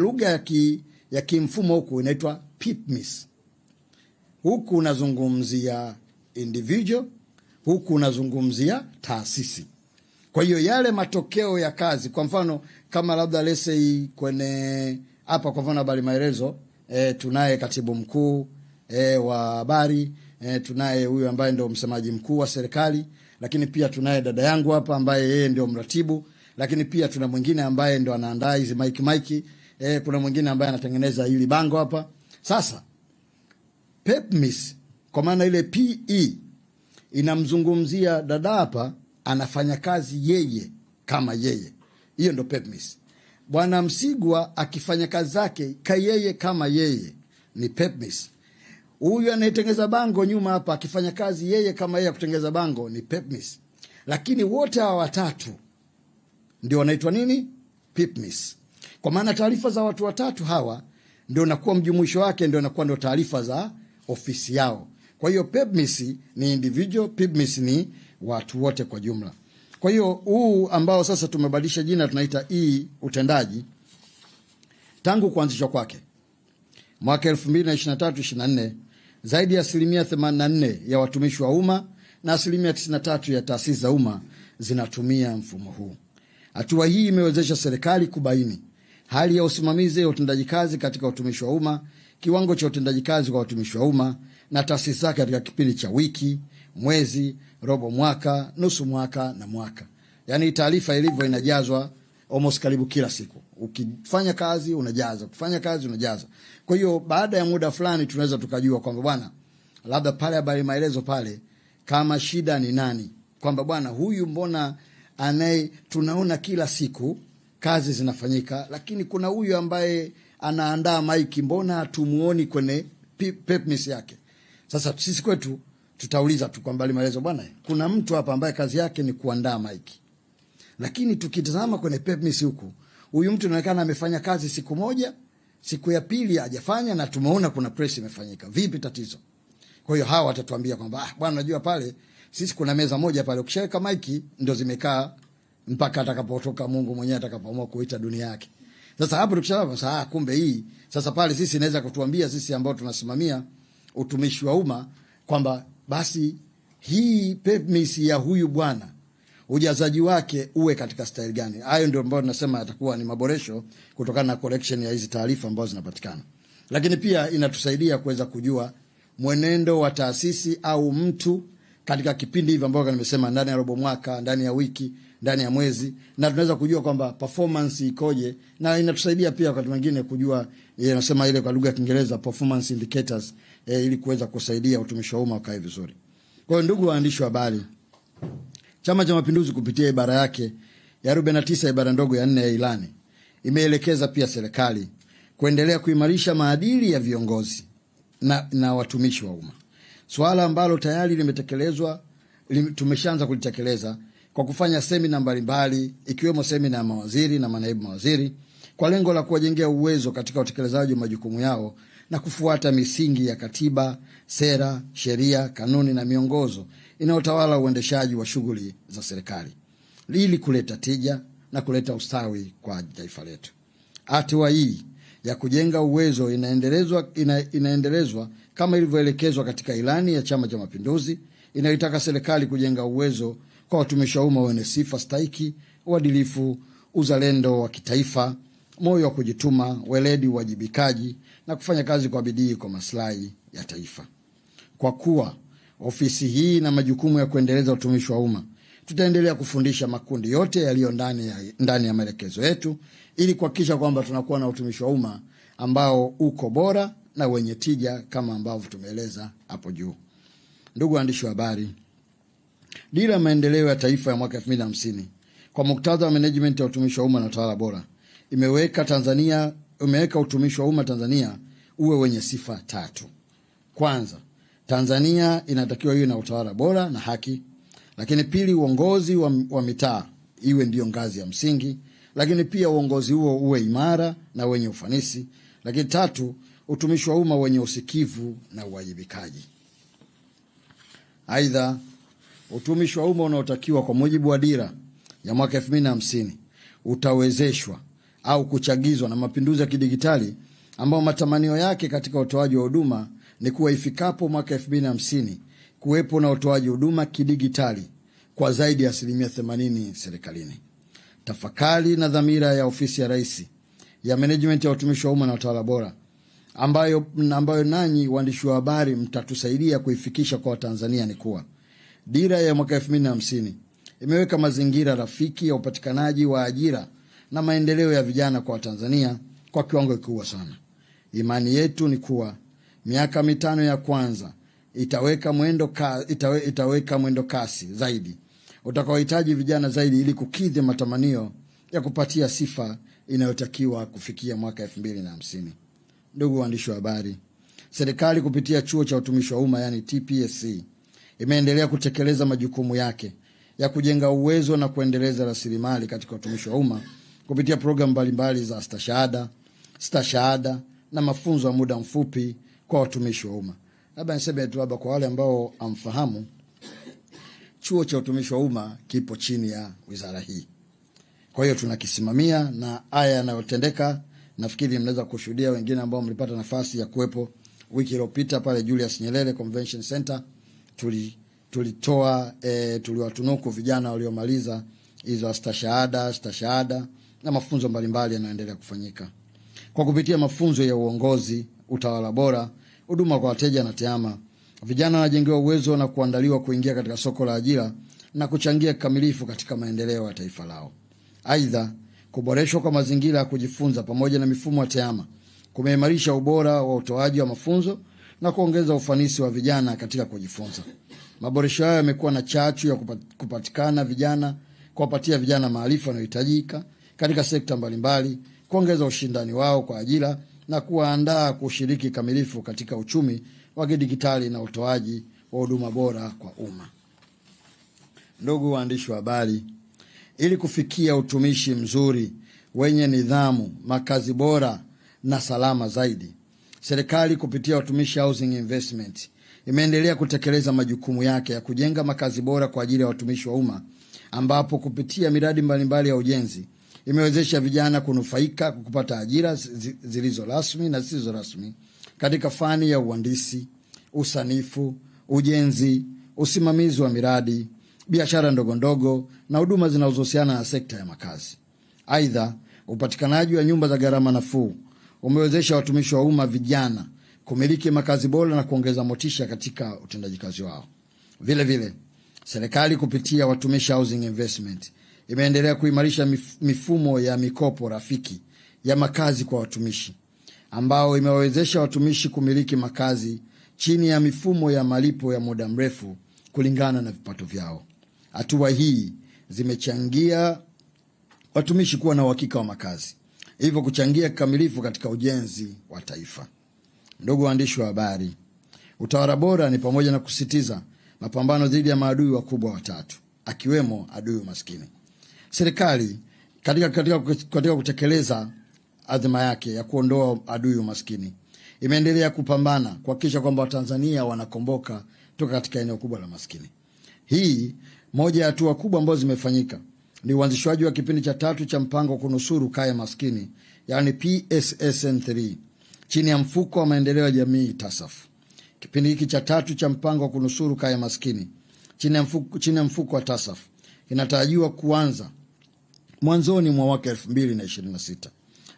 Lugha ya kimfumo huku inaitwa PIPMIS. Huku unazungumzia individual, huku unazungumzia taasisi. Kwa hiyo yale matokeo ya kazi, kwa mfano kama labda lese kwenye hapa, kwa mfano habari maelezo, tunaye katibu mkuu wa habari, tunaye huyu ambaye ndio msemaji mkuu wa serikali, lakini pia tunaye dada yangu hapa ambaye yeye ndio mratibu, lakini pia tuna mwingine ambaye ndio anaandaa hizi maiki, kuna mwingine ambaye anatengeneza hili bango hapa. Sasa PEPMIS kwa maana ile PE inamzungumzia dada hapa, anafanya kazi yeye kama yeye. Hiyo ndo PEPMIS. Bwana Msigwa akifanya kazi zake yeye kama yeye ni PEPMIS. Huyu anayetengeneza bango nyuma hapa akifanya kazi yeye kama yeye kutengeneza bango ni PEPMIS. Lakini wote hawa watatu ndio wanaitwa nini? PIPMIS. Kwa maana taarifa za watu watatu hawa ndio nakuwa mjumuisho wake, ndio nakuwa ndio taarifa za ofisi yao. Kwa hiyo PEPMIS ni individual, PIPMIS ni watu wote kwa jumla. Kwa hiyo huu ambao sasa tumebadilisha jina tunaita utendaji, tangu kuanzishwa kwake mwaka 2023-24 zaidi ya 84% ya watumishi wa umma na 93% ya taasisi za umma zinatumia mfumo huu. Hatua hii imewezesha serikali kubaini hali ya usimamizi wa utendaji kazi katika utumishi wa umma, kiwango cha utendaji kazi kwa watumishi wa umma na taasisi zake katika kipindi cha wiki, mwezi, robo mwaka, nusu mwaka na mwaka. Yaani taarifa ilivyo inajazwa almost karibu kila siku. Ukifanya kazi unajaza, ukifanya kazi unajaza. Kwa hiyo baada ya muda fulani tunaweza tukajua kwamba bwana, labda pale habari maelezo pale kama shida ni nani, kwamba bwana huyu mbona tunaona kila siku kazi zinafanyika, lakini kuna huyu ambaye anaandaa maiki mbona tumuoni kwenye PEPMIS yake. Sasa sisi kwetu tutauliza tu kwamba maelezo, bwana kuna mtu hapa ambaye kazi yake ni kuandaa maiki, lakini tukitazama kwenye PEPMIS huku huyu mtu anaonekana amefanya kazi siku moja, siku ya pili hajafanya na tumeona kuna press imefanyika. Vipi tatizo? Kwa hiyo hawa watatuambia kwamba bwana unajua pale sisi kuna meza moja pale ukishaweka maiki ndio zimekaa mpaka atakapotoka Mungu mwenyewe atakapoamua kuita dunia yake. Sasa hapo tukishaona kumbe hii sasa pale sisi inaweza kutuambia sisi ambao tunasimamia utumishi wa umma kwamba basi hii PEPMIS ya huyu bwana ujazaji wake uwe katika style gani. Hayo ndio ambayo tunasema yatakuwa ni maboresho kutokana na collection ya hizi taarifa ambazo zinapatikana. Lakini pia inatusaidia kuweza kujua mwenendo wa taasisi au mtu katika kipindi hivi ambavyo nimesema, ndani ya robo mwaka, ndani ya wiki, ndani ya mwezi, na tunaweza kujua kwamba performance ikoje, na inatusaidia pia wakati mwingine kujua nasema ile kwa lugha ya Kiingereza performance indicators, ili kuweza kusaidia utumishi wa umma ukae vizuri. Kwa hiyo ndugu waandishi wa habari, Chama cha Mapinduzi kupitia ibara yake ya 49 ibara ndogo ya 4 ya ilani imeelekeza pia serikali kuendelea kuimarisha maadili ya viongozi na watumishi wa umma. Swala ambalo tayari limetekelezwa, tumeshaanza kulitekeleza kwa kufanya semina mbalimbali ikiwemo semina ya mawaziri na manaibu mawaziri kwa lengo la kuwajengea uwezo katika utekelezaji wa majukumu yao na kufuata misingi ya katiba, sera, sheria, kanuni na miongozo inayotawala uendeshaji wa shughuli za serikali ili kuleta tija na kuleta ustawi kwa taifa letu. Hatua hii ya kujenga uwezo inaendelezwa kama ilivyoelekezwa katika ilani ya Chama cha Mapinduzi inayotaka serikali kujenga uwezo kwa watumishi wa umma wenye sifa stahiki, uadilifu, uzalendo wa kitaifa, moyo wa kujituma, weledi, uwajibikaji na kufanya kazi kwa bidii kwa maslahi ya taifa. Kwa kuwa ofisi hii na majukumu ya kuendeleza utumishi wa umma, tutaendelea kufundisha makundi yote yaliyo ndani ya maelekezo yetu ili kuhakikisha kwamba tunakuwa na utumishi wa umma ambao uko bora na wenye tija kama ambavyo tumeeleza hapo juu. Ndugu waandishi wa habari, Dira ya Maendeleo ya Taifa ya mwaka 2050 kwa muktadha wa management ya utumishi wa umma na utawala bora imeweka utumishi wa umma Tanzania uwe wenye sifa 3. Kwanza, Tanzania inatakiwa iwe na utawala bora na haki. Lakini pili, uongozi wa mitaa iwe ndio ngazi ya msingi, lakini pia uongozi huo uwe imara na wenye ufanisi. Lakini tatu, utumishi wa umma wenye usikivu na uwajibikaji. Aidha, utumishi wa umma unaotakiwa kwa mujibu wa dira ya mwaka 2050 utawezeshwa au kuchagizwa na mapinduzi ya kidigitali ambao matamanio yake katika utoaji wa huduma ni kuwa ifikapo mwaka 2050 kuwepo na utoaji huduma kidigitali kwa zaidi ya 80% serikalini. Tafakari na dhamira ya Ofisi ya Rais ya Management ya Utumishi wa Umma na Utawala Bora ambayo nanyi waandishi wa habari mtatusaidia kuifikisha kwa Watanzania ni kuwa dira ya mwaka 2050 imeweka mazingira rafiki ya upatikanaji wa ajira na maendeleo ya vijana kwa Watanzania kwa kiwango kikubwa sana. Imani yetu ni kuwa miaka 5 ya kwanza itaweka mwendo kasi zaidi utakaohitaji vijana zaidi ili kukidhi matamanio ya kupatia sifa inayotakiwa kufikia mwaka 2050. Ndugu waandishi wa habari, serikali kupitia Chuo cha Utumishi wa Umma yani TPSC imeendelea kutekeleza majukumu yake ya kujenga uwezo na kuendeleza rasilimali katika utumishi wa umma kupitia programu mbalimbali za stashahada na mafunzo ya muda mfupi kwa watumishi wa umma. Labda niseme tu kwa wale ambao amfahamu, Chuo cha Utumishi wa Umma kipo chini ya wizara hii. Kwa hiyo tunakisimamia na haya yanayotendeka nafikiri mnaweza kushuhudia wengine ambao mlipata nafasi ya kuwepo wiki iliyopita pale Julius Nyerere Convention Center. Tuliwatunuku vijana waliomaliza hizo stashahada na mafunzo mbalimbali yanayoendelea kufanyika. Kwa kupitia mafunzo ya uongozi, utawala bora, huduma kwa wateja na tehama, vijana wanajengewa uwezo na kuandaliwa kuingia katika soko la ajira na kuchangia kikamilifu katika maendeleo ya taifa lao. Aidha, kuboreshwa kwa mazingira ya kujifunza pamoja na mifumo ya tehama kumeimarisha ubora wa utoaji wa mafunzo na kuongeza ufanisi wa vijana katika kujifunza. Maboresho hayo yamekuwa na chachu ya kuwapatia vijana maarifa yanayohitajika katika sekta mbalimbali, kuongeza ushindani wao kwa ajira na kuwaandaa kushiriki kamilifu katika uchumi wa kidigitali na utoaji wa huduma bora kwa umma. Ndugu waandishi wa habari, ili kufikia utumishi mzuri wenye nidhamu, makazi bora na salama zaidi, serikali kupitia Watumishi Housing Investment imeendelea kutekeleza majukumu yake ya kujenga makazi bora kwa ajili ya watumishi wa umma, ambapo kupitia miradi mbalimbali ya ujenzi imewezesha vijana kunufaika kupata ajira zilizo rasmi na zisizo rasmi katika fani ya uhandisi, usanifu, ujenzi, usimamizi wa miradi, biashara ndogondogo na huduma zinazohusiana na sekta ya makazi. Aidha, upatikanaji wa nyumba za gharama nafuu umewezesha watumishi wa umma vijana kumiliki makazi bora na kuongeza motisha katika utendaji kazi wao. Vile vile, serikali kupitia Watumishi Housing Investment imeendelea kuimarisha mifumo ya mikopo rafiki ya makazi kwa watumishi, ambao imewawezesha watumishi kumiliki makazi chini ya mifumo ya malipo ya muda mrefu kulingana na vipato vyao. Hatua hii zimechangia watumishi kuwa na uhakika wa makazi, hivyo kuchangia kikamilifu katika ujenzi wa taifa. Ndugu waandishi wa habari, utawala bora ni pamoja na kusitiza mapambano dhidi ya maadui wakubwa watatu, akiwemo adui umaskini. Serikali katika kutekeleza azma yake ya kuondoa adui umaskini imeendelea kupambana kuhakikisha kwamba Watanzania wanakomboka toka katika eneo kubwa la maskini. Hii moja ya hatua kubwa ambazo zimefanyika ni uanzishwaji wa kipindi cha 3 cha mpango kunusuru kaya maskini, yani PSSN3, chini ya mfuko wa maendeleo ya jamii TASAF. Kipindi hiki cha 3 cha mpango kunusuru kaya maskini chini ya mfuko wa TASAF inatarajiwa kuanza mwanzoni mwa mwaka 2026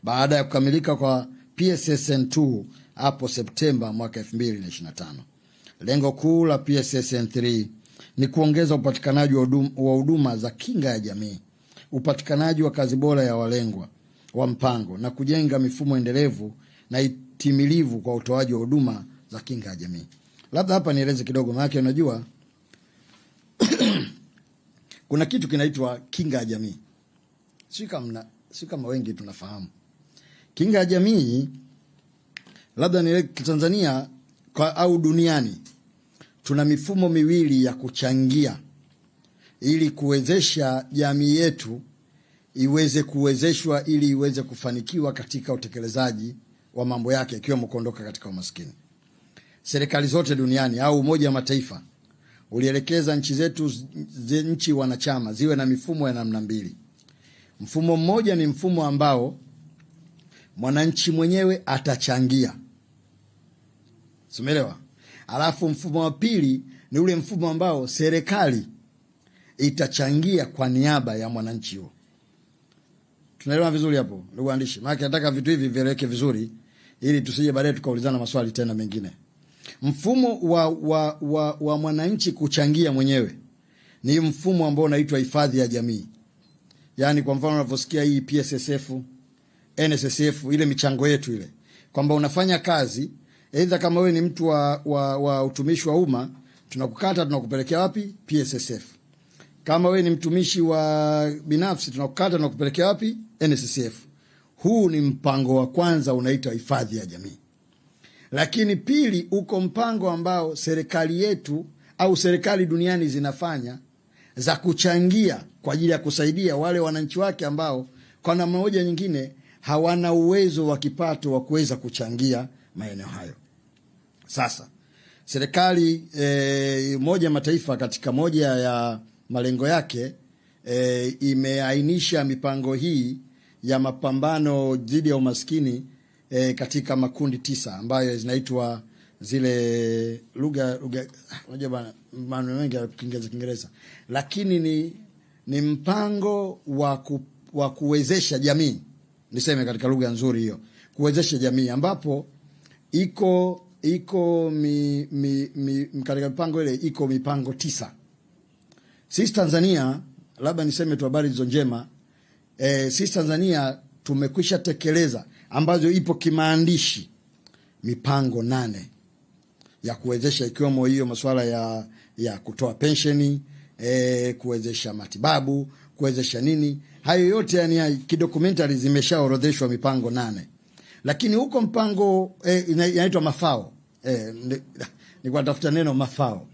baada ya kukamilika kwa PSSN2 hapo Septemba mwaka 2025. Lengo kuu la PSSN3 ni kuongeza upatikanaji wa huduma za kinga ya jamii, upatikanaji wa kazi bora ya walengwa wa mpango na kujenga mifumo endelevu na itimilivu kwa utoaji wa huduma za kinga ya jamii. Labda hapa nieleze kidogo, maana unajua kuna kitu kinaitwa kinga ya jamii. Si kama wengi tunafahamu. Kinga ya jamii, labda ni Tanzania au duniani, tuna mifumo miwili ya kuchangia ili kuwezesha jamii yetu iweze kuwezeshwa ili iweze kufanikiwa katika utekelezaji wa mambo yake, ikiwemo kuondoka katika umaskini. Serikali zote duniani au Umoja wa Mataifa ulielekeza nchi wanachama ziwe na mifumo ya namna mbili. Mfumo mmoja ni mfumo ambao mwananchi mwenyewe atachangia. Umeelewa? Alafu mfumo wa pili ni ule mfumo ambao serikali itachangia kwa niaba ya mwananchi huo. Tunaelewa vizuri hapo ndugu waandishi? Maana nataka vitu hivi vieleweke vizuri ili tusije baadaye tukaulizana maswali tena mengine. Mfumo wa mwananchi kuchangia mwenyewe ni mfumo ambao unaitwa hifadhi ya jamii. Yaani kwa mfano unavyosikia hii PSSF, NSSF, ile michango yetu ile, kwamba unafanya kazi, aidha kama wewe ni mtu wa utumishi wa umma, tunakukata tunakupelekea wapi? PSSF. Kama wewe ni mtumishi wa binafsi, tunakukata tunakupelekea wapi? NSSF. Huu ni mpango wa kwanza, unaitwa hifadhi ya jamii. Lakini pili, uko mpango ambao serikali yetu au serikali duniani zinafanya za kuchangia kwa ajili ya kusaidia wale wananchi wake ambao kwa namna moja nyingine hawana uwezo wa kipato wa kuweza kuchangia maeneo hayo. Sasa serikali Umoja wa Mataifa katika moja ya malengo yake imeainisha mipango hii ya mapambano dhidi ya umaskini katika makundi 9 ambayo zinaitwa zile lugha unajua bana maneno mengi ya Kiingereza, lakini ni mpango wa kuwezesha jamii, niseme katika lugha nzuri hiyo, kuwezesha jamii, ambapo iko katika mipango ile iko mipango 9. Sisi Tanzania, labda niseme tu habari hizo njema, sisi Tanzania tumekwisha tekeleza, ambazo ipo kimaandishi, mipango 8 ya kuwezesha, ikiwemo hiyo masuala ya kutoa pensheni, kuwezesha matibabu, kuwezesha nini. Hayo yote yani kidokumentari zimeshaorodheshwa mipango 8. Lakini huko mpango inaitwa mafao. Nilikuwa tafuta neno mafao.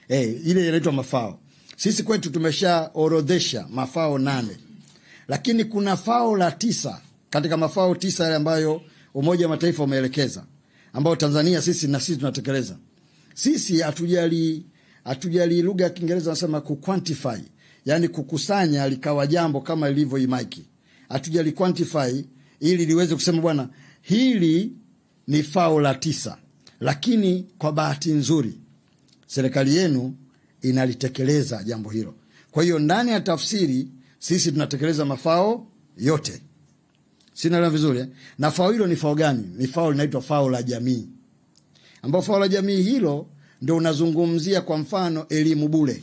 Ile inaitwa mafao. Sisi kwetu tumeshaorodhesha mafao 8. Lakini kuna fao la 9 katika mafao 9 yale ambayo Umoja wa Mataifa umeelekeza, ambao Tanzania sisi tunatekeleza. Sisi hatujali lugha ya Kiingereza wanasema quantify, yani kukusanya likawa jambo kama ilivyo imaiki. Hatujali quantify ili liweze kusema bwana hili ni fao la 9. Lakini kwa bahati nzuri serikali yenu inalitekeleza jambo hilo. Kwa hiyo ndani ya tafsiri sisi tunatekeleza mafao yote. Sina vizuri. Na fao hilo ni fao gani? Ni fao linaitwa fao la jamii. Ambao fao la jamii hilo ndio unazungumzia kwa mfano elimu bure.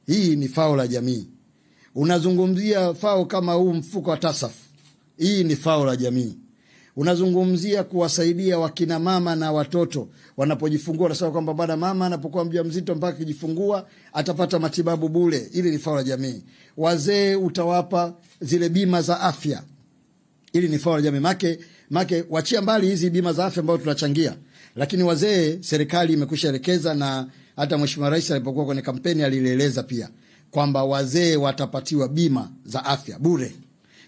Hii ni fao la jamii. Unazungumzia fao kama huu mfuko wa TASAF. Hii ni fao la jamii. Unazungumzia kuwasaidia wakina mama na watoto wanapojifungua, unasema kwamba baada mama anapokuwa mjamzito mpaka kujifungua atapata matibabu bure. Ili ni fao la jamii. Wazee utawapa zile bima za afya. Ili ni fao la jamii. Make wachia mbali hizi bima za afya ambazo tunachangia. Lakini wazee serikali imekwisha elekeza, na hata Mheshimiwa Rais alipokuwa kwenye kampeni alieleza pia kwamba wazee watapatiwa bima za afya bure.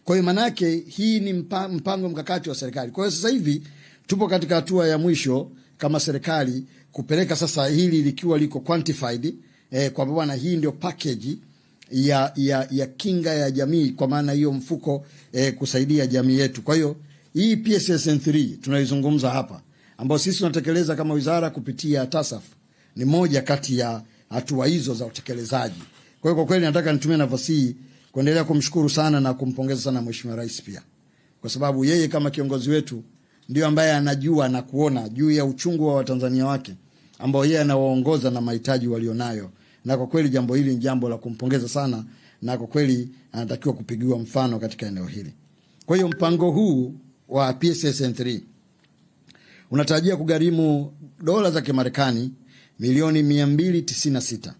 Kwa hiyo manake hii ni mpango mkakati wa serikali. Kwa hiyo sasa hivi tupo katika hatua ya mwisho kama serikali kupeleka sasa hili likiwa liko quantified, kwa bwana hii ndio package ya kinga ya jamii, kwa maana hiyo mfuko kusaidia jamii yetu. Kwa hiyo hii PSSN3 tunaizungumza hapa, ambao sisi tunatekeleza kama wizara kupitia TASAF, ni moja kati ya hatua hizo za utekelezaji. Kwa hiyo kwa kweli nataka nitumie nafasi hii kuendelea kumshukuru sana na kumpongeza sana Mheshimiwa Rais pia, kwa sababu yeye kama kiongozi wetu ndio ambaye anajua na kuona juu ya uchungu wa Watanzania wake ambao yeye anawaongoza na mahitaji walionayo, na kwa kweli jambo hili ni jambo la kumpongeza sana, na kwa kweli anatakiwa kupigiwa mfano katika eneo hili. Kwa hiyo mpango huu wa PSSN3 unatarajia kugharimu dola za Kimarekani milioni 296,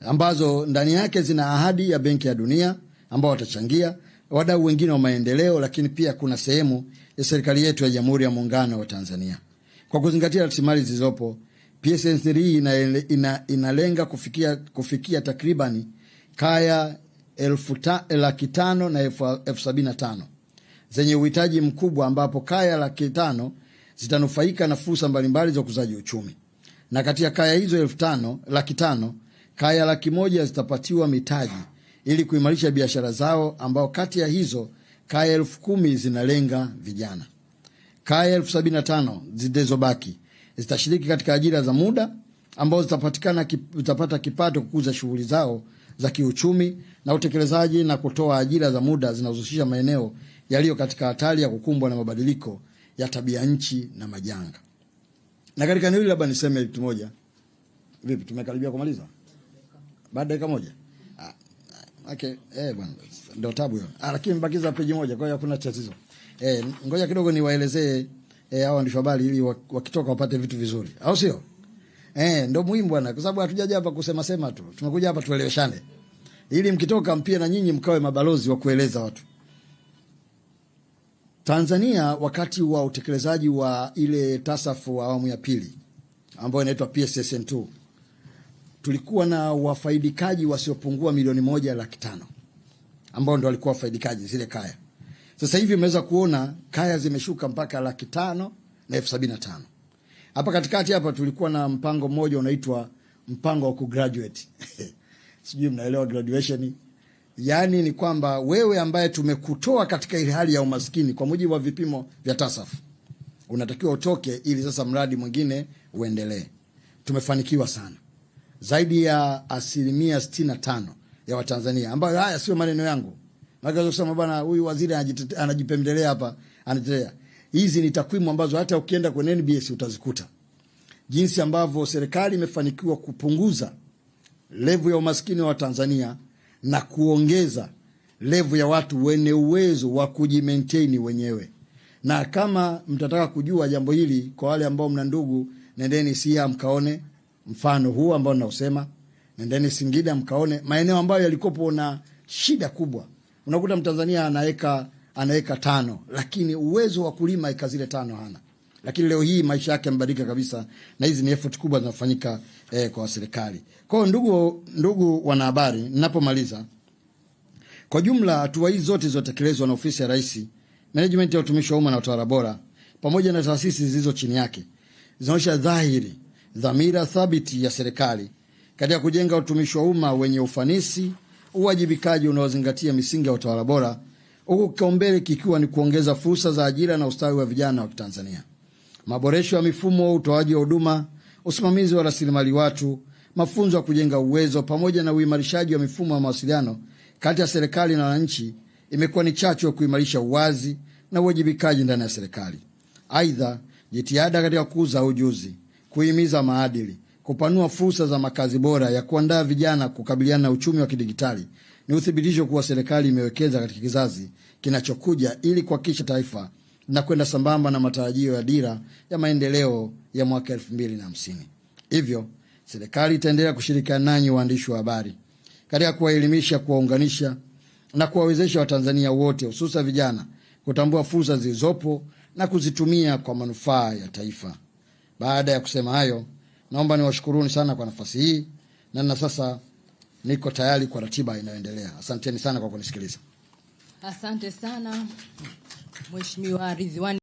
ambazo ndani yake zina ahadi ya Benki ya Dunia ambao watachangia, wadau wengine wa maendeleo, lakini pia kuna sehemu ya serikali yetu ya Jamhuri ya Muungano wa Tanzania. Kwa kuzingatia rasilimali zilizopo, PSSN3 inalenga kufikia takribani kaya 500,075 zenye uhitaji mkubwa, ambapo kaya 500,000 zitanufaika na fursa mbalimbali za ukuzaji uchumi. Na katika kaya hizo 500,000, kaya 100,000 zitapatiwa mitaji ili kuimarisha biashara zao, ambao kati ya hizo kaya 10,000 zinalenga vijana. Kaya 75,000 zilizobaki zitashiriki katika ajira za muda ambazo zitapata kipato kukuza shughuli zao za kiuchumi na utekelezaji na kutoa ajira za muda zinazohusisha maeneo yaliyo katika hatari ya kukumbwa na mabadiliko ya tabia nchi na majanga. Na katika eneo hili labda niseme kitu moja. Vipi, tumekaribia kumaliza? Baada ya dakika moja. Okay, bwana, ndio tabu hiyo. Lakini mbakiza peji moja, kwa hiyo hakuna tatizo. Ngoja kidogo niwaelezee hao waandishi habari ili wakitoka wapate vitu vizuri. Au sio? Ndio muhimu bwana, kwa sababu hatujaja hapa kusema sema tu. Tumekuja hapa tueleweshane. Ili mkitoka mpia na nyinyi mkawe mabalozi wa kueleza watu. Tanzania wakati wa utekelezaji wa ile tasafu wa awamu ya pili ambayo inaitwa PSSN2 tulikuwa na wafaidikaji wasiopungua 1,500,000 ambao ndio walikuwa wafaidikaji zile kaya. Sasa hivi umeweza kuona kaya zimeshuka mpaka 575,000. Hapa katikati hapa tulikuwa na mpango mmoja unaitwa mpango wa kugraduate. Sijui mnaelewa graduation. Yaani ni kwamba wewe ambaye tumekutoa katika ile hali ya umaskini kwa mujibu wa vipimo vya tasafu, unatakiwa utoke ili sasa mradi mwingine uendelee. Tumefanikiwa sana. Zaidi ya 65% ya Watanzania, ambayo haya sio maneno yangu. Naweza kusema bwana huyu waziri anajipendelea hapa, anatetea. Hizi ni takwimu ambazo hata ukienda kwenye NBS utazikuta. Jinsi ambavyo serikali imefanikiwa kupunguza level ya umaskini wa Tanzania na kuongeza level ya watu wenye uwezo wa kujimaintain wenyewe. Na kama mtataka kujua jambo hili, kwa wale ambao mna ndugu, nendeni Siha mkaone mfano huu ambao nausema. Nendeni Singida mkaone maeneo ambayo yalikopo na shida kubwa. Unakuta Mtanzania anaeka 5, lakini uwezo wa kulima eka zile 5 hana. Lakini leo hii maisha yake yamebadilika kabisa, na hizi ni effort kubwa zinafanyika kwa serikali. Kwa ndugu wanahabari, ninapomaliza, kwa jumla hatua hizi zote zilizotekelezwa na ofisi ya Rais, management ya utumishi wa umma na utawala bora pamoja na taasisi zilizo chini yake zinaonyesha dhahiri dhamira thabiti ya serikali katika kujenga utumishi wa umma wenye ufanisi, uwajibikaji unaozingatia misingi ya utawala bora, huku kipaumbele kikiwa ni kuongeza fursa za ajira na ustawi wa vijana wa Tanzania. Maboresho ya mifumo, utoaji wa huduma, usimamizi wa rasilimali watu, mafunzo ya kujenga uwezo pamoja na uimarishaji wa mifumo ya mawasiliano kati ya serikali na wananchi imekuwa ni chachu ya kuimarisha uwazi na uwajibikaji ndani ya serikali. Aidha, jitihada katika kukuza ujuzi, kuhimiza maadili, kupanua fursa za makazi bora ya kuandaa vijana kukabiliana na uchumi wa kidigitali ni uthibitisho kuwa serikali imewekeza katika kizazi kinachokuja ili kuhakikisha taifa na kwenda sambamba na matarajio ya dira ya maendeleo ya mwaka 2050. Hivyo, serikali itaendelea kushirikiana nanyi waandishi wa habari katika kuwaelimisha, kuwaunganisha na kuwawezesha Watanzania wote hususa vijana kutambua fursa zilizopo na kuzitumia kwa manufaa ya taifa. Baada ya kusema hayo, naomba niwashukuruni sana kwa nafasi hii, na sasa niko tayari kwa ratiba inayoendelea. Asanteni sana kwa kunisikiliza. Asante sana Mheshimiwa Ridhiwani.